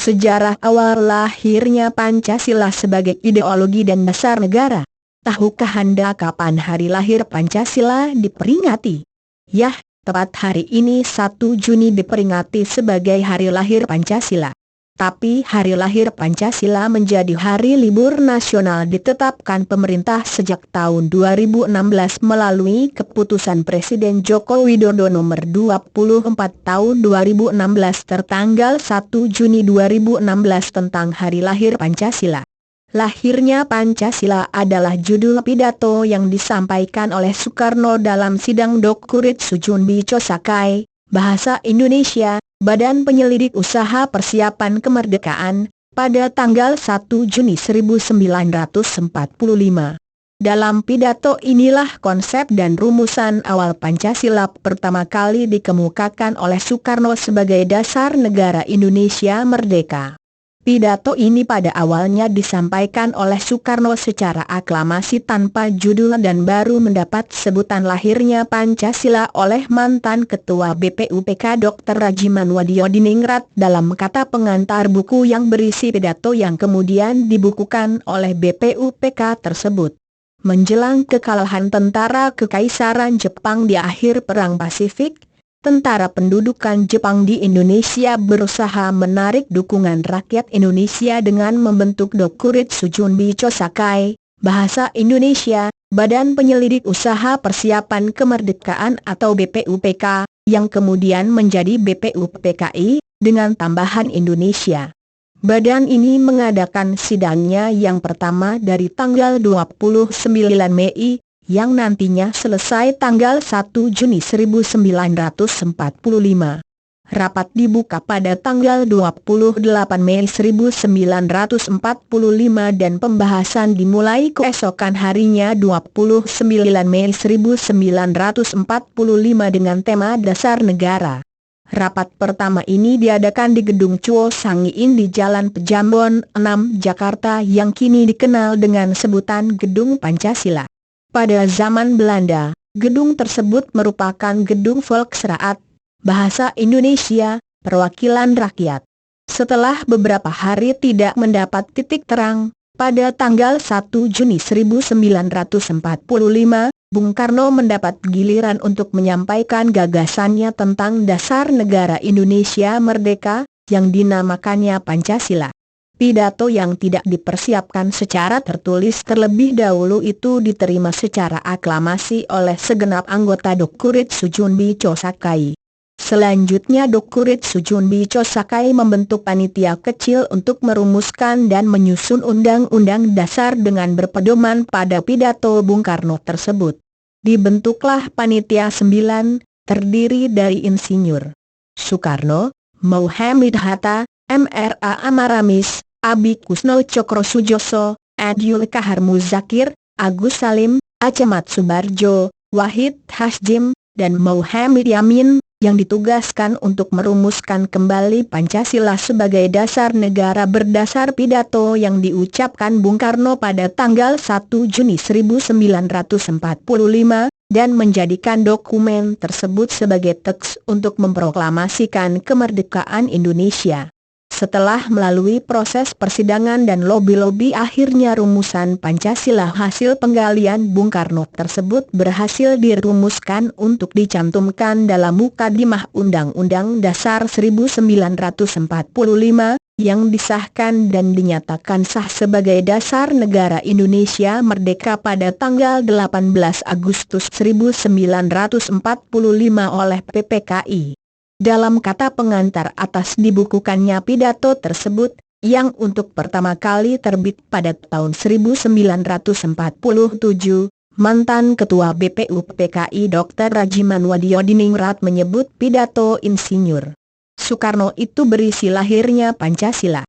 Sejarah awal lahirnya Pancasila sebagai ideologi dan dasar negara. Tahukah Anda kapan hari lahir Pancasila diperingati? Yah, tepat hari ini 1 Juni diperingati sebagai hari lahir Pancasila. Tapi hari lahir Pancasila menjadi hari libur nasional ditetapkan pemerintah sejak tahun 2016 melalui keputusan Presiden Joko Widodo nomor 24 tahun 2016 tertanggal 1 Juni 2016 tentang hari lahir Pancasila. Lahirnya Pancasila adalah judul pidato yang disampaikan oleh Soekarno dalam sidang Dokurit Sujunbi Chosakai, Bahasa Indonesia, Badan Penyelidik Usaha Persiapan Kemerdekaan, pada tanggal 1 Juni 1945. Dalam pidato inilah konsep dan rumusan awal Pancasila pertama kali dikemukakan oleh Soekarno sebagai dasar negara Indonesia merdeka. Pidato ini pada awalnya disampaikan oleh Soekarno secara aklamasi tanpa judul dan baru mendapat sebutan lahirnya Pancasila oleh mantan Ketua BPUPK Dr. Rajiman Wadiodiningrat dalam kata pengantar buku yang berisi pidato yang kemudian dibukukan oleh BPUPK tersebut. Menjelang kekalahan tentara Kekaisaran Jepang di akhir Perang Pasifik, tentara pendudukan Jepang di Indonesia berusaha menarik dukungan rakyat Indonesia dengan membentuk Dokurit Sujunbi Chosakai, Bahasa Indonesia, Badan Penyelidik Usaha Persiapan Kemerdekaan atau BPUPK, yang kemudian menjadi BPUPKI, dengan tambahan Indonesia. Badan ini mengadakan sidangnya yang pertama dari tanggal 29 Mei, yang nantinya selesai tanggal 1 Juni 1945. Rapat dibuka pada tanggal 28 Mei 1945 dan pembahasan dimulai keesokan harinya 29 Mei 1945 dengan tema Dasar Negara. Rapat pertama ini diadakan di Gedung Chuo Sangiin di Jalan Pejambon 6 Jakarta yang kini dikenal dengan sebutan Gedung Pancasila. Pada zaman Belanda, gedung tersebut merupakan gedung Volksraad, Bahasa Indonesia, Perwakilan Rakyat. Setelah beberapa hari tidak mendapat titik terang, pada tanggal 1 Juni 1945, Bung Karno mendapat giliran untuk menyampaikan gagasannya tentang dasar negara Indonesia merdeka, yang dinamakannya Pancasila. Pidato yang tidak dipersiapkan secara tertulis terlebih dahulu itu diterima secara aklamasi oleh segenap anggota Dokurit Sujunbi Chosakai. Selanjutnya Dokurit Sujunbi Chosakai membentuk panitia kecil untuk merumuskan dan menyusun undang-undang dasar dengan berpedoman pada pidato Bung Karno tersebut. Dibentuklah panitia 9, terdiri dari Insinyur Soekarno, Muhammad Hatta, M.R.A. Amaramis, Abi Kusno Cokrosujoso, Adjul Kahar Muzakir, Agus Salim, Acamat Subarjo, Wahid Hashim, dan Muhammad Yamin, yang ditugaskan untuk merumuskan kembali Pancasila sebagai dasar negara berdasar pidato yang diucapkan Bung Karno pada tanggal 1 Juni 1945, dan menjadikan dokumen tersebut sebagai teks untuk memproklamasikan kemerdekaan Indonesia. Setelah melalui proses persidangan dan lobi-lobi, akhirnya rumusan Pancasila hasil penggalian Bung Karno tersebut berhasil dirumuskan untuk dicantumkan dalam Mukadimah Undang-Undang Dasar 1945, yang disahkan dan dinyatakan sah sebagai dasar negara Indonesia merdeka pada tanggal 18 Agustus 1945 oleh PPKI. Dalam kata pengantar atas dibukukannya pidato tersebut, yang untuk pertama kali terbit pada tahun 1947, mantan Ketua BPUPKI Dr. Rajiman Wadiodiningrat menyebut pidato Insinyur Soekarno itu berisi lahirnya Pancasila.